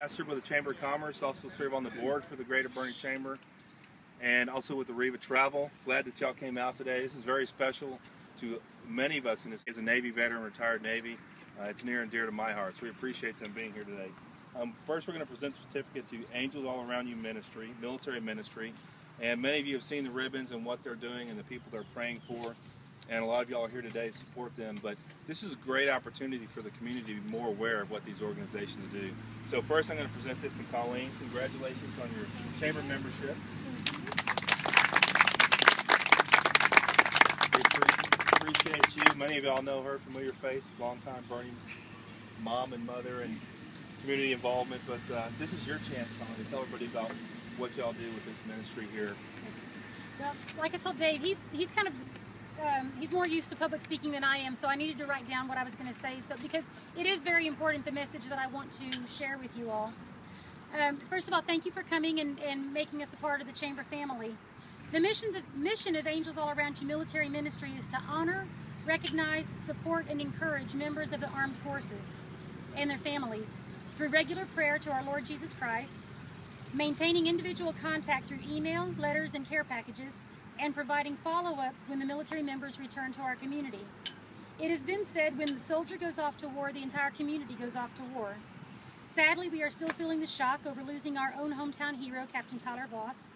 Pastor with the Chamber of Commerce, also serve on the board for the Greater Boerne Chamber, and also with the Riva Travel. Glad that y'all came out today. This is very special to many of us, and as a Navy veteran, retired Navy, it's near and dear to my heart, so we appreciate them being here today. First, we're going to present the certificate to Angels All Around You Ministry, military ministry, and many of you have seen the ribbons and what they're doing and the people they're praying for, and a lot of y'all are here today to support them, but this is a great opportunity for the community to be more aware of what these organizations do. So first I'm going to present this to Colleen. Congratulations on your chamber membership. We appreciate you. Many of y'all know her, familiar face, long-time Boerne mom and mother and community involvement, but this is your chance, Colleen, to tell everybody about what y'all do with this ministry here. Well, like I told Dave, he's kind of he's more used to public speaking than I am, so I needed to write down what I was going to say. So because it is very important, the message that I want to share with you all. First of all, thank you for coming and making us a part of the Chamber family. The mission of Angels All Around You Military Ministry is to honor, recognize, support, and encourage members of the armed forces and their families through regular prayer to our Lord Jesus Christ, maintaining individual contact through email, letters, and care packages, and providing follow-up when the military members return to our community. It has been said, when the soldier goes off to war, the entire community goes off to war. Sadly, we are still feeling the shock over losing our own hometown hero, Captain Tyler Voss.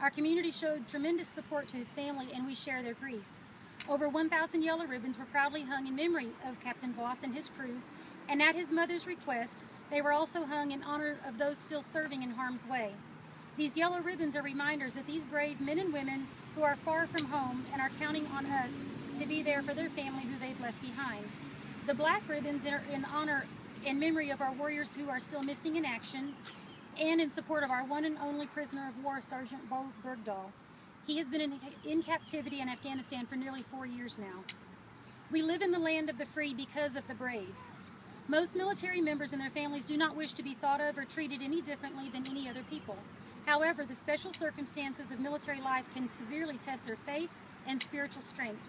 Our community showed tremendous support to his family, and we share their grief. Over 1,000 yellow ribbons were proudly hung in memory of Captain Voss and his crew, and at his mother's request, they were also hung in honor of those still serving in harm's way. These yellow ribbons are reminders that these brave men and women who are far from home and are counting on us to be there for their family who they've left behind. The black ribbons are in honor and memory of our warriors who are still missing in action, and in support of our one and only prisoner of war, Sergeant Bo Bergdahl. He has been in captivity in Afghanistan for nearly 4 years now. We live in the land of the free because of the brave. Most military members and their families do not wish to be thought of or treated any differently than any other people. However, the special circumstances of military life can severely test their faith and spiritual strength.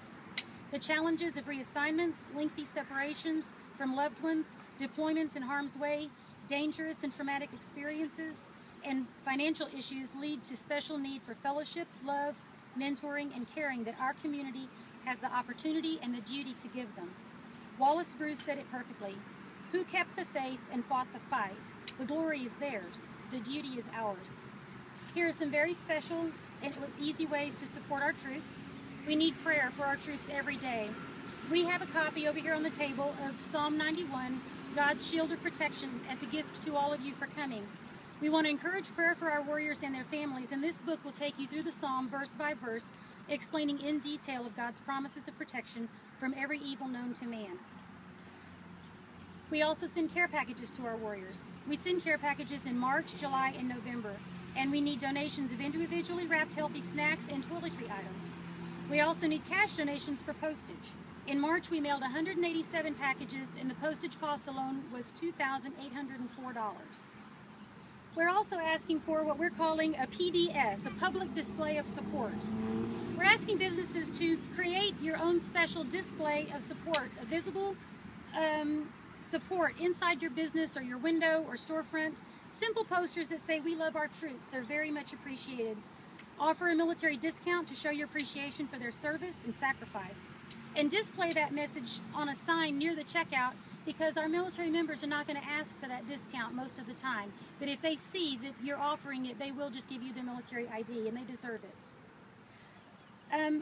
The challenges of reassignments, lengthy separations from loved ones, deployments in harm's way, dangerous and traumatic experiences, and financial issues lead to special need for fellowship, love, mentoring, and caring that our community has the opportunity and the duty to give them. Wallace Bruce said it perfectly. Who kept the faith and fought the fight? The glory is theirs. The duty is ours. Here are some very special and easy ways to support our troops. We need prayer for our troops every day. We have a copy over here on the table of Psalm 91, God's Shield of Protection, as a gift to all of you for coming. We want to encourage prayer for our warriors and their families, and this book will take you through the psalm verse by verse, explaining in detail of God's promises of protection from every evil known to man. We also send care packages to our warriors. We send care packages in March, July, and November, and we need donations of individually wrapped healthy snacks and toiletry items. We also need cash donations for postage. In March, we mailed 187 packages, and the postage cost alone was $2,804. We're also asking for what we're calling a PDS, a public display of support. We're asking businesses to create your own special display of support, a visible support inside your business or your window or storefront. Simple posters that say, "We love our troops," are very much appreciated. Offer a military discount to show your appreciation for their service and sacrifice. And display that message on a sign near the checkout, because our military members are not going to ask for that discount most of the time. But if they see that you're offering it, they will just give you their military ID, and they deserve it.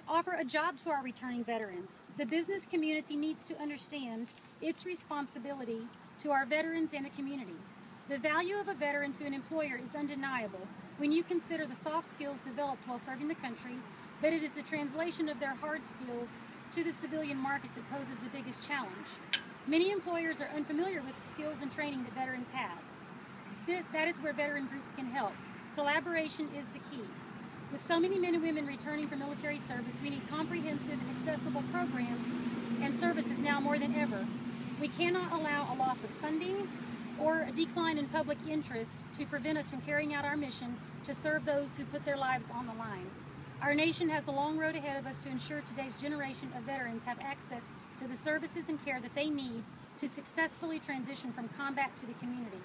Offer a job to our returning veterans. The business community needs to understand its responsibility to our veterans and the community. The value of a veteran to an employer is undeniable when you consider the soft skills developed while serving the country, but it is the translation of their hard skills to the civilian market that poses the biggest challenge. Many employers are unfamiliar with the skills and training that veterans have. That is where veteran groups can help. Collaboration is the key. With so many men and women returning from military service, we need comprehensive and accessible programs and services now more than ever. We cannot allow a loss of funding or a decline in public interest to prevent us from carrying out our mission to serve those who put their lives on the line. Our nation has a long road ahead of us to ensure today's generation of veterans have access to the services and care that they need to successfully transition from combat to the community.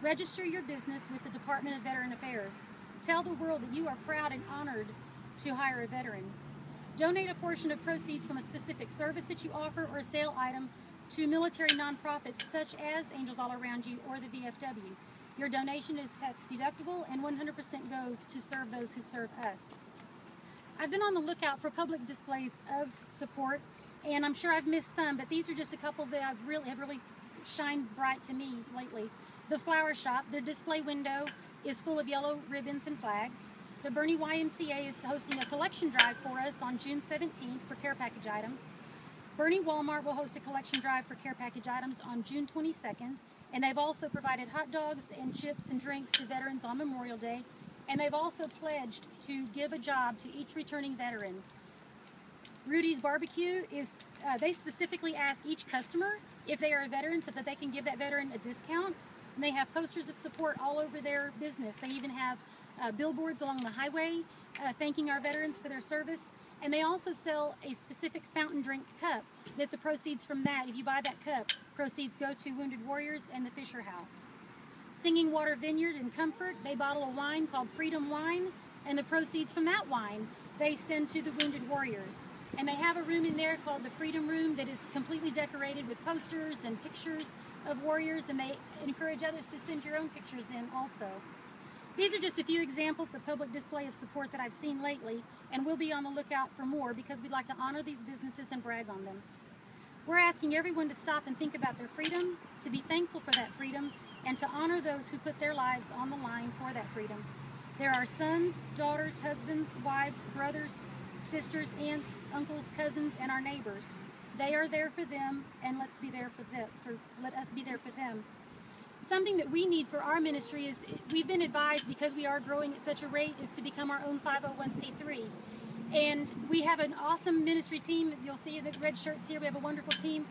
Register your business with the Department of Veteran Affairs. Tell the world that you are proud and honored to hire a veteran. Donate a portion of proceeds from a specific service that you offer or a sale item to military nonprofits such as Angels All Around You or the VFW. Your donation is tax deductible and 100% goes to serve those who serve us. I've been on the lookout for public displays of support, and I'm sure I've missed some, but these are just a couple that have really shined bright to me lately. The Flower Shop, their display window is full of yellow ribbons and flags. The Boerne YMCA is hosting a collection drive for us on June 17th for care package items. Boerne Walmart will host a collection drive for care package items on June 22nd, and they've also provided hot dogs and chips and drinks to veterans on Memorial Day, and they've also pledged to give a job to each returning veteran. Rudy's Barbecue is, they specifically ask each customer if they are a veteran so that they can give that veteran a discount. And they have posters of support all over their business. They even have billboards along the highway thanking our veterans for their service. And they also sell a specific fountain drink cup that the proceeds from that, if you buy that cup, proceeds go to Wounded Warriors and the Fisher House. Singing Water Vineyard in Comfort, they bottle a wine called Freedom Wine, and the proceeds from that wine they send to the Wounded Warriors. And they have a room in there called the Freedom Room that is completely decorated with posters and pictures of warriors, and they encourage others to send your own pictures in also. These are just a few examples of public display of support that I've seen lately, and we'll be on the lookout for more because we'd like to honor these businesses and brag on them. We're asking everyone to stop and think about their freedom, to be thankful for that freedom, and to honor those who put their lives on the line for that freedom. There are sons, daughters, husbands, wives, brothers, sisters, aunts, uncles, cousins, and our neighbors. They are there for them, and let's be there for them. Let us be there for them. Something that we need for our ministry is, we've been advised, because we are growing at such a rate, is to become our own 501c3. And we have an awesome ministry team. You'll see the red shirts here. We have a wonderful team.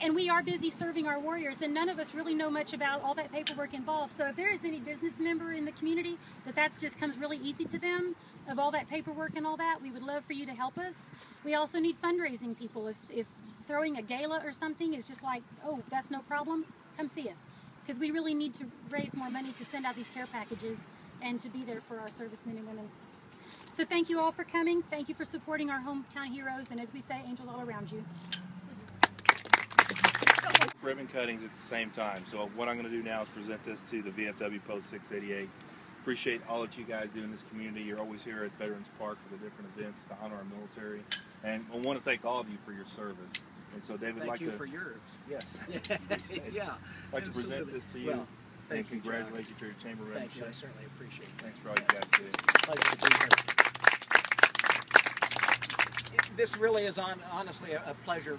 And we are busy serving our warriors, and none of us really know much about all that paperwork involved. So if there is any business member in the community that just comes really easy to them, of all that paperwork and all that, we would love for you to help us. We also need fundraising people. If throwing a gala or something is just like, oh, that's no problem, come see us. Because we really need to raise more money to send out these care packages and to be there for our servicemen and women. So thank you all for coming. Thank you for supporting our hometown heroes, and as we say, angels all around you. Ribbon cuttings at the same time. So what I'm going to do now is present this to the VFW Post 688. Appreciate all that you guys do in this community. You're always here at Veterans Park for the different events to honor our military. And I want to thank all of you for your service. And so David, thank you for yours. Yes. Yeah. I'd like to present this to you. Well, and congratulate you for your chamber membership. Thank you. I certainly appreciate it. Thanks for all you guys do. Pleasure to be here. This really is honestly a pleasure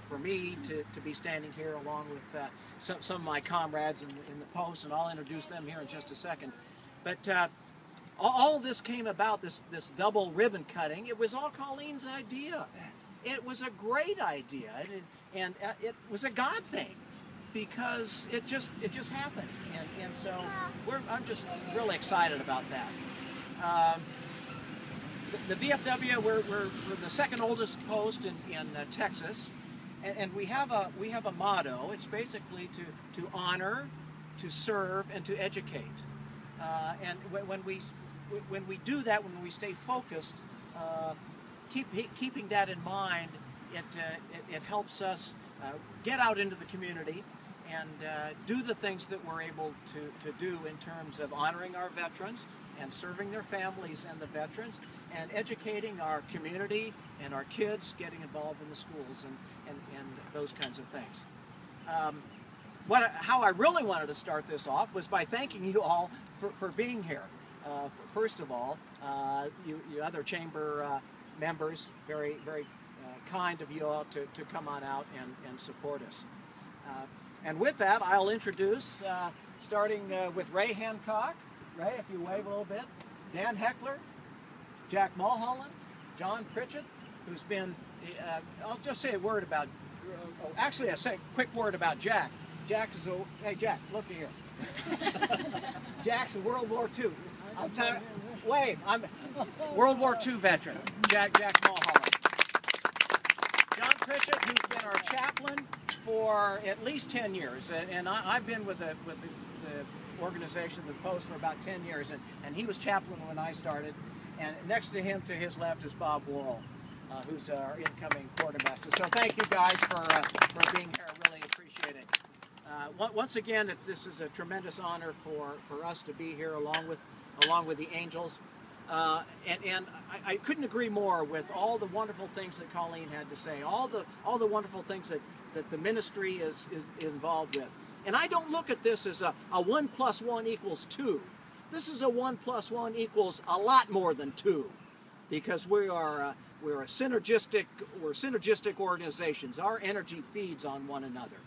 for me to be standing here along with some of my comrades in the Post, and I'll introduce them here in just a second. But all of this came about, this double ribbon cutting. It was all Colleen's idea. It was a great idea, and it was a God thing, because it just happened, and so I'm just really excited about that. The VFW, we're the second oldest post in Texas, and we have a motto. It's basically to honor, to serve, and to educate. And when we do that, when we stay focused, keeping that in mind, it helps us get out into the community and do the things that we're able to do in terms of honoring our veterans and serving their families and the veterans, and educating our community and our kids, getting involved in the schools and those kinds of things. How I really wanted to start this off was by thanking you all for being here. First of all, you other chamber members, very kind of you all to come on out and support us. And with that, I'll introduce, starting with Ray Hancock. Ray, if you wave a little bit. Dan Heckler, Jack Mulholland, John Pritchett, who's been, I'll just say a word about, actually I'll say a quick word about Jack. Jack is hey Jack, look at here. Jack's a World War II. I'm telling you, wave, I'm a World War II veteran, Jack Mulholland. John Pritchett, who's been our chaplain for at least 10 years, and I've been with the organization, the Post, for about 10 years, and he was chaplain when I started. And next to him, to his left, is Bob Wall, who's our incoming quartermaster. So thank you guys for being here. I really appreciate it. Once again, this is a tremendous honor for us to be here along with the Angels. And I couldn't agree more with all the wonderful things that Colleen had to say, all the wonderful things that the ministry is involved with. And I don't look at this as a 1 + 1 = 2. This is a 1 + 1 = a lot more than 2, because we're synergistic organizations. Our energy feeds on one another,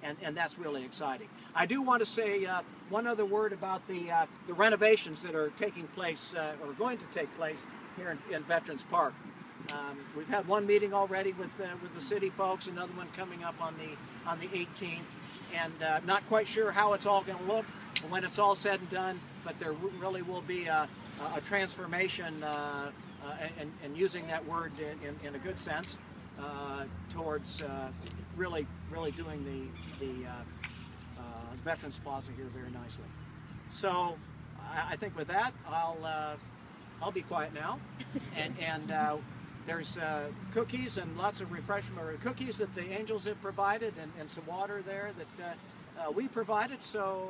and that's really exciting. I do want to say one other word about the renovations that are taking place or going to take place here in Veterans Park. We've had one meeting already with the city folks, another one coming up on the 18th, and not quite sure how it's all going to look when it's all said and done, but there really will be a transformation, and using that word in a good sense, towards really doing the Veterans Plaza here very nicely. So I think with that, I'll be quiet now, and there's cookies and lots of refreshment, or cookies that the Angels have provided, and some water there that we provided. So,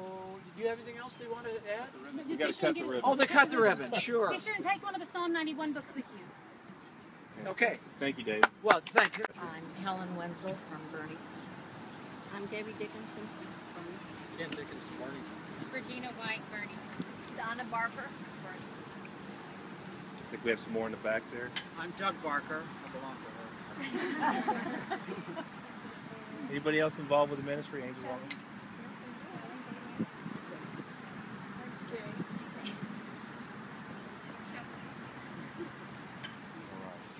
do you have anything else they want to add? You got to cut the ribbon. Oh, they cut the ribbon, sure. Be sure and take one of the Psalm 91 books with you. Okay. Thank you, Dave. Well, thank you. I'm Helen Wenzel from Boerne. I'm Debbie Dickinson from Boerne. Ken Dickinson, Boerne. Regina White, Boerne. Donna Barker, Boerne. I think we have some more in the back there. I'm Doug Barker. I belong to her. Anybody else involved with the ministry, Angels Army?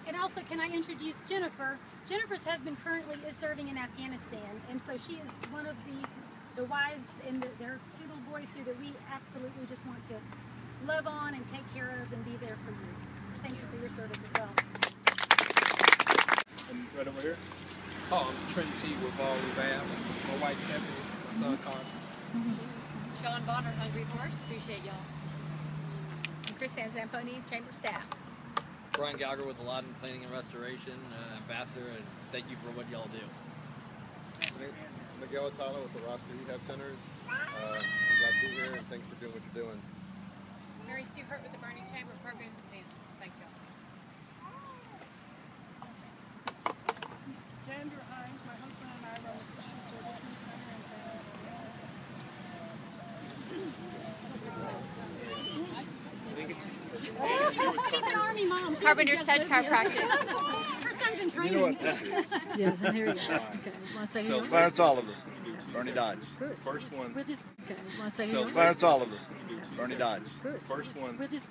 And also, can I introduce Jennifer? Jennifer's husband currently is serving in Afghanistan, and so she is one of the wives, and there are 2 little boys here that we absolutely just want to love on and take care of and be there for you. Thank you for your service as well. And right over here. Oh, I'm Trinity with Volley Bass. My wife Stephanie, my son Connor. Sean Bonner, Hungry Horse. Appreciate y'all. And Chris Zamponi, Chamber staff. Brian Gallagher with Aladdin Cleaning and Restoration, Ambassador, and thank you for what y'all do. Miguel Atala with the Roster Rehab Centers. I'm glad to be here, and thanks for doing what you're doing. Mary Sue Hurt with the Boerne Chamber Programs and Events. Thank y'all. Sandra Hines, my husband and I run the Christian Service Center in She's an Army mom. She Carpenter's doesn't Touch just live here. Chiropractic. Her son's in training. You know what this is? Yes, and here you go. Okay, want to say So here? Clarence Oliver, Boerne Dodge. Good. First one. We'll just, Okay, want to say So here? Clarence Oliver, Boerne Dodge. Good. First one. we'll just